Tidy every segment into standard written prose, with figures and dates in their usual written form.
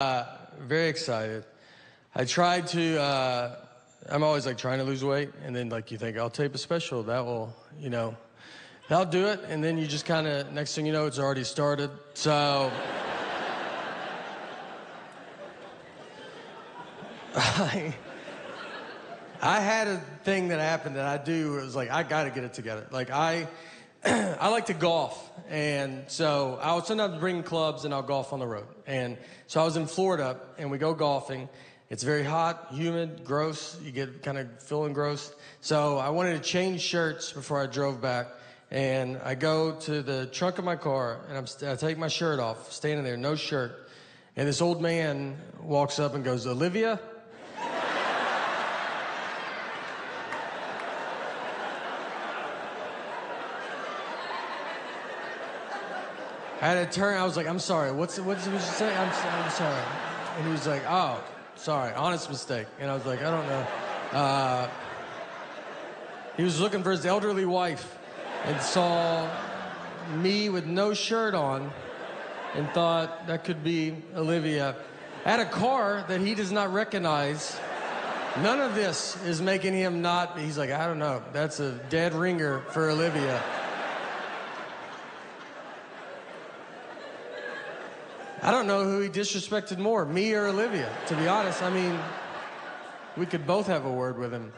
Very excited. I tried to, I'm always like trying to lose weight, and then like you think, I'll tape a special, that will, that'll do it, and then you just kind of, next thing you know, it's already started, so. I had a thing that happened that I do, it was like, I gotta get it together. Like I like to golf, and so I'll sometimes bring clubs and I'll golf on the road. And so I was in Florida, and we go golfing. It's very hot, humid, gross. You get kind of feeling gross. So I wanted to change shirts before I drove back, and I go to the trunk of my car, and I take my shirt off, standing there, no shirt. And this old man walks up and goes, "Olivia?" I had to turn, I was like, "I'm sorry, what did you say? I'm sorry." And he was like, "Oh, sorry, honest mistake." And I was like, "I don't know." He was looking for his elderly wife and saw me with no shirt on and thought that could be Olivia. I had a car that he does not recognize. None of this is making him not, he's like, "I don't know, that's a dead ringer for Olivia." I don't know who he disrespected more, me or Olivia, to be honest. I mean, we could both have a word with him.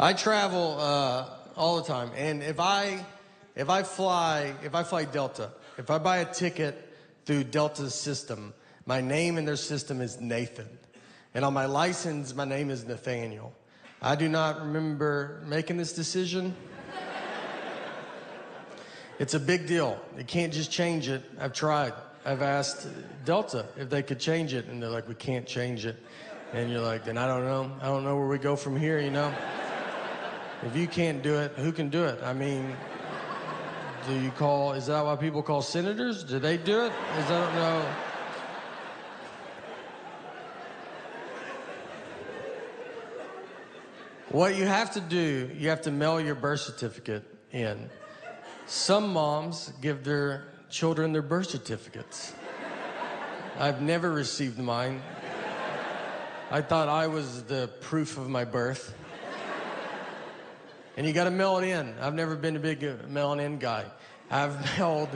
I travel all the time, and if I fly Delta, if I buy a ticket through Delta's system, my name in their system is Nathan, and on my license, my name is Nathaniel. I do not remember making this decision. It's a big deal. You can't just change it. I've tried. I've asked Delta if they could change it, and they're like, "We can't change it." And you're like, "Then I don't know. I don't know where we go from here, If you can't do it, who can do it? I mean, is that why people call senators? Do they do it? I don't know. What you have to do, you have to mail your birth certificate in. Some moms give their children their birth certificates. I've never received mine. I thought I was the proof of my birth. And you gotta mail it in. I've never been a big mailing in guy. I've mailed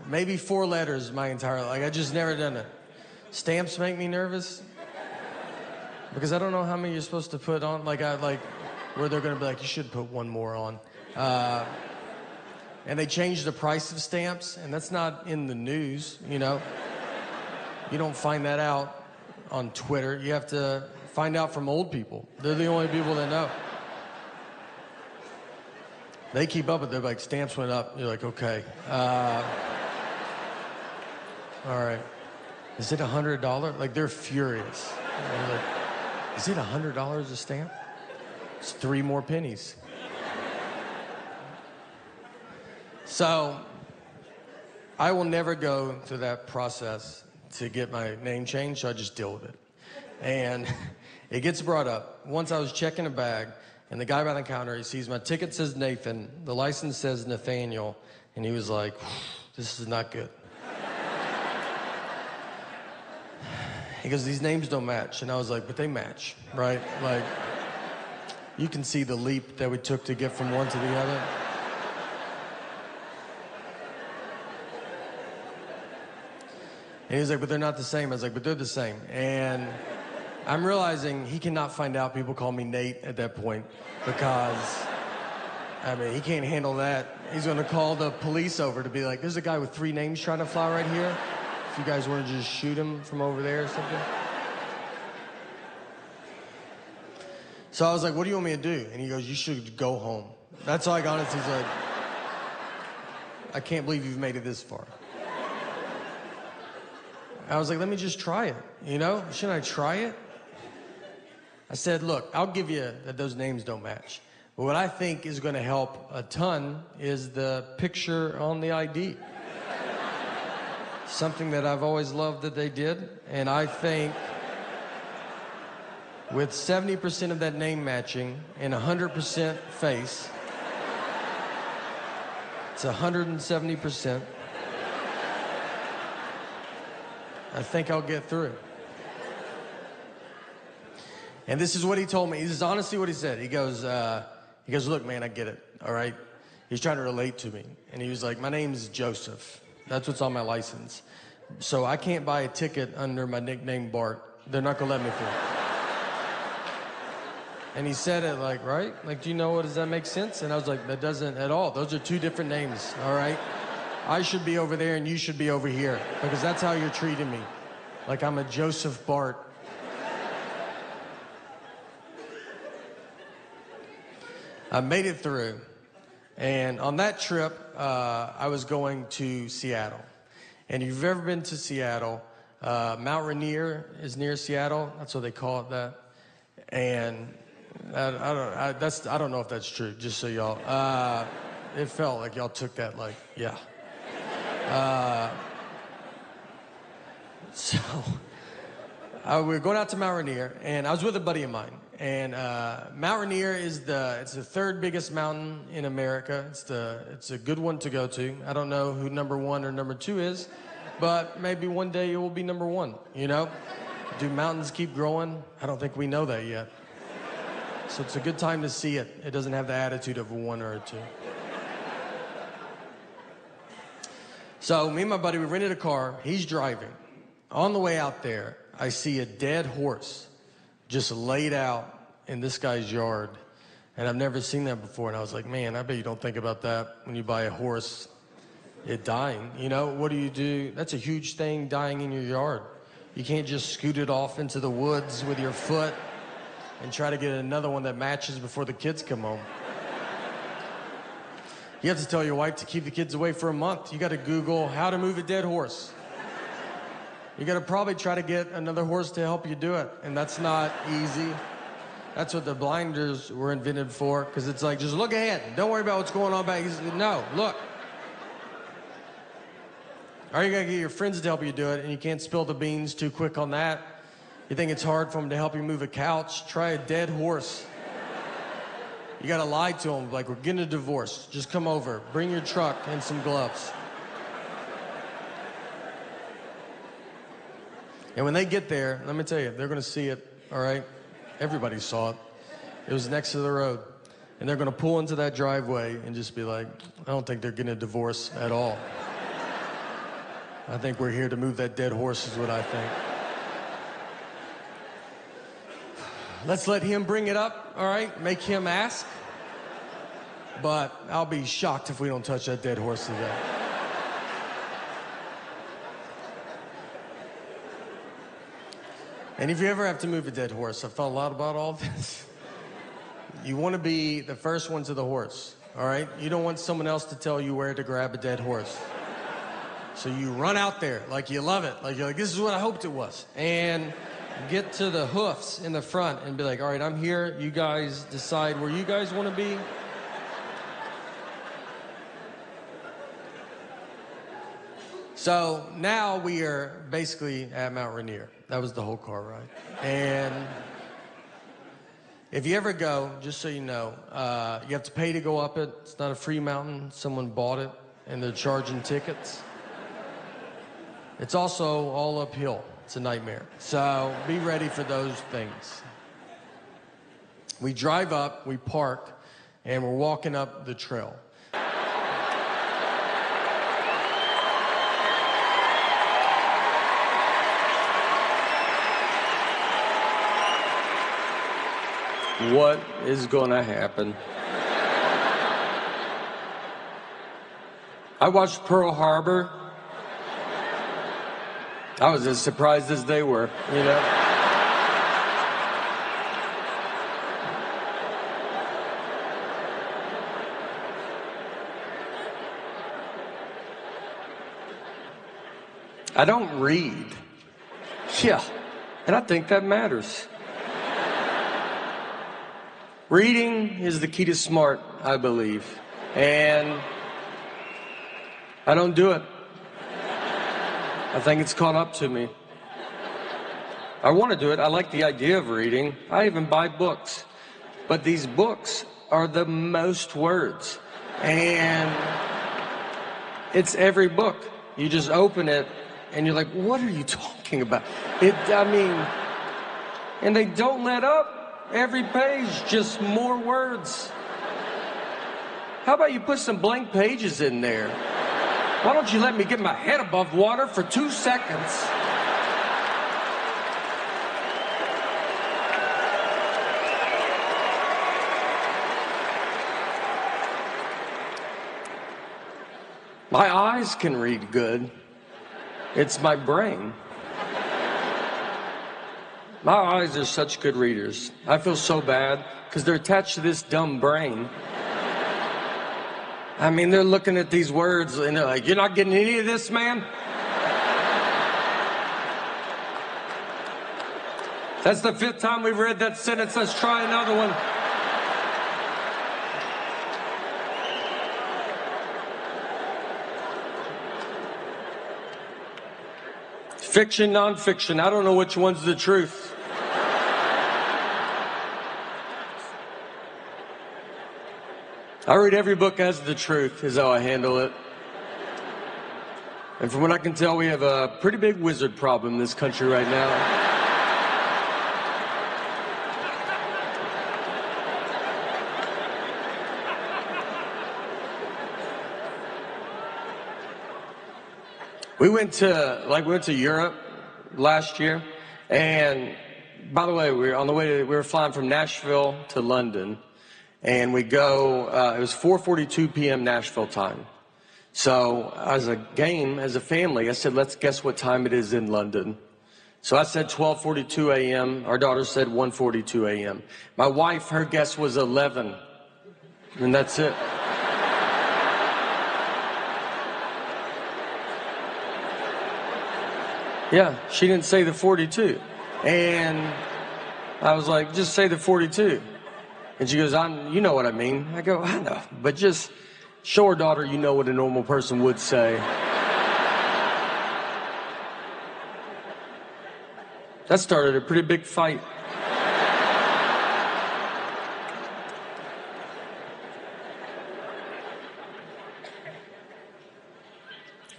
maybe 4 letters my entire life. I just never done it. Stamps make me nervous because I don't know how many you're supposed to put on. Where they're gonna be like, "You should put one more on." And they changed the price of stamps, and that's not in the news, You don't find that out on Twitter. You have to find out from old people. They're the only people that know. They keep up with it. They're like, "Stamps went up." You're like, "Okay. All right. Is it $100?" Like, they're furious. They're like, "Is it $100 a stamp? It's 3 more pennies." So, I will never go through that process to get my name changed, so I just deal with it. And it gets brought up. Once I was checking a bag, and the guy behind the counter, he sees my ticket says Nathan, the license says Nathaniel, and he was like, "This is not good." He goes, "These names don't match." And I was like, "But they match, right?" Like, you can see the leap that we took to get from one to the other. And he was like, "But they're not the same." I was like, "But they're the same." And I'm realizing he cannot find out people call me Nate at that point because, he can't handle that. He's gonna call the police over to be like, "There's a guy with 3 names trying to fly right here. If you guys want to just shoot him from over there or something." So I was like, "What do you want me to do?" And he goes, "You should go home." That's all I got. He's like, "I can't believe you've made it this far." I was like, "Let me just try it, Shouldn't I try it?" I said, "Look, I'll give you that those names don't match. But what I think is going to help a ton is the picture on the ID. Something that I've always loved that they did. And I think with 70% of that name matching and 100% face, it's 170%. I think I'll get through. And this is what he told me. This is honestly what he said. He goes, look, man, I get it, all right? He's trying to relate to me. And he was like, my name's Joseph. That's what's on my license. So I can't buy a ticket under my nickname Bart. They're not gonna let me through. And he said it like, right? Like, do you know what, does that make sense? And I was like, that doesn't at all. Those are two different names, all right? I should be over there and you should be over here because that's how you're treating me. Like I'm a Joseph Bart. I made it through. And on that trip, I was going to Seattle. And if you've ever been to Seattle, Mount Rainier is near Seattle. That's what they call it that. And I don't know if that's true, just so y'all, it felt like y'all took that like, yeah. So we were going out to Mount Rainier, and I was with a buddy of mine. And Mount Rainier is it's the third biggest mountain in America. It's a good one to go to. I don't know who number 1 or number 2 is, but maybe one day it will be number 1, you know? Do mountains keep growing? I don't think we know that yet. So it's a good time to see it. It doesn't have the attitude of a 1 or a 2. So me and my buddy, we rented a car. He's driving. On the way out there, I see a dead horse just laid out in this guy's yard. And I've never seen that before. And I was like, man, I bet you don't think about that when you buy a horse, it dying. You know, what do? That's a huge thing, dying in your yard. You can't just scoot it off into the woods with your foot and try to get another one that matches before the kids come home. You have to tell your wife to keep the kids away for a month. You got to Google how to move a dead horse. You got to probably try to get another horse to help you do it, and that's not easy. That's what the blinders were invented for, because it's like, just look ahead. Don't worry about what's going on back. No, look. Or you got to get your friends to help you do it, and you can't spill the beans too quick on that. You think it's hard for them to help you move a couch? Try a dead horse. You got to lie to them, like, we're getting a divorce. Just come over. Bring your truck and some gloves. And when they get there, let me tell you, they're going to see it, all right? Everybody saw it. It was next to the road. And they're going to pull into that driveway and just be like, I don't think they're getting a divorce at all. I think we're here to move that dead horse is what I think. Let's let him bring it up, all right? Make him ask. But I'll be shocked if we don't touch that dead horse today. And if you ever have to move a dead horse, I've thought a lot about all this. You want to be the first one to the horse, all right? You don't want someone else to tell you where to grab a dead horse. So you run out there like you love it. Like you're like, this is what I hoped it was. And get to the hoofs in the front and be like, all right, I'm here. You guys decide where you guys want to be. So now we are basically at Mount Rainier. That was the whole car ride. And if you ever go, just so you know, you have to pay to go up it. It's not a free mountain. Someone bought it, and they're charging tickets. It's also all uphill. It's a nightmare. So be ready for those things. We drive up, we park, and we're walking up the trail. What is gonna happen? I watched Pearl Harbor. I was as surprised as they were, you know? I don't read. Yeah, and I think that matters. Reading is the key to smart, I believe. And I don't do it. I think it's caught up to me. I want to do it. I like the idea of reading. I even buy books. But these books are the most words. And it's every book. You just open it And you're like, what are you talking about? And they don't let up. Every page, just more words. How about you put some blank pages in there? Why don't you let me get my head above water for 2 seconds? My eyes can read good. It's my brain. My eyes are such good readers. I feel so bad because they're attached to this dumb brain. I mean, they're looking at these words and they're like, you're not getting any of this, man? That's the 5th time we've read that sentence. Let's try another one. Fiction, nonfiction. I don't know which one's the truth. I read every book as the truth, is how I handle it. And from what I can tell, we have a pretty big wizard problem in this country right now. We went to Europe last year, and by the way, we were flying from Nashville to London, and we go, it was 4:42 p.m. Nashville time. So as a family, I said, let's guess what time it is in London. So I said 12:42 a.m. Our daughter said 1:42 a.m. My wife, her guess was 11, and that's it. Yeah, she didn't say the 42. And I was like, just say the 42. And she goes, you know what I mean. I go, I know, but just show her daughter you know what a normal person would say. That started a pretty big fight.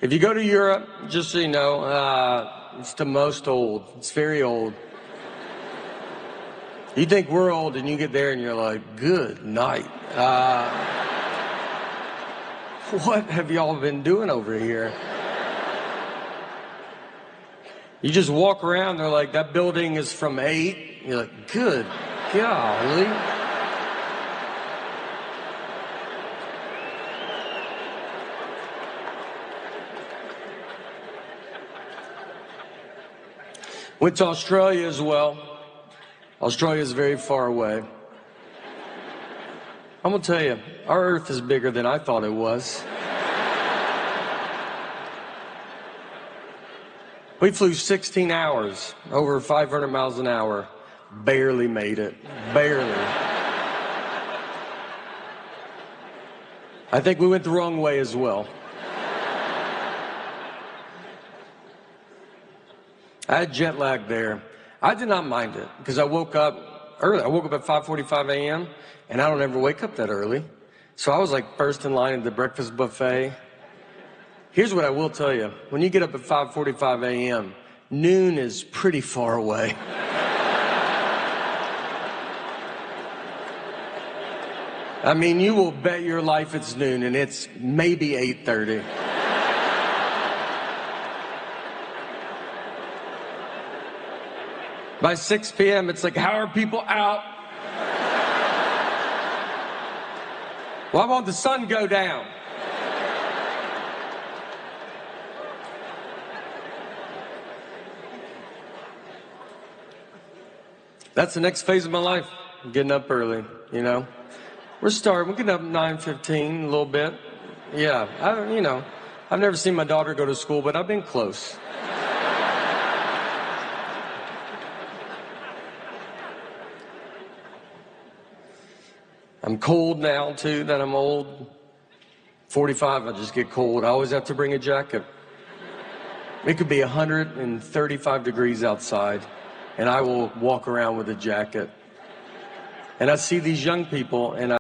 If you go to Europe, just so you know, it's the most old. It's very old. You think we're old and you get there and you're like, good night. What have y'all been doing over here? You just walk around, they're like, that building is from 8. You're like, good golly. Went to Australia as well. Australia is very far away. I'm gonna tell you, our Earth is bigger than I thought it was. We flew 16 hours, over 500 miles an hour. Barely made it, barely. I think we went the wrong way as well. I had jet lag there. I did not mind it because I woke up early. I woke up at 5:45 a.m. and I don't ever wake up that early. So I was like first in line at the breakfast buffet. Here's what I will tell you. When you get up at 5:45 a.m., noon is pretty far away. I mean, you will bet your life it's noon and it's maybe 8:30. By 6 p.m., it's like, how are people out? Why won't the sun go down? That's the next phase of my life. I'm getting up early, you know. We're getting up at 9:15 a little bit. Yeah, I've never seen my daughter go to school, but I've been close. I'm cold now, too, that I'm old. 45, I just get cold. I always have to bring a jacket. It could be 135 degrees outside, and I will walk around with a jacket. And I see these young people, and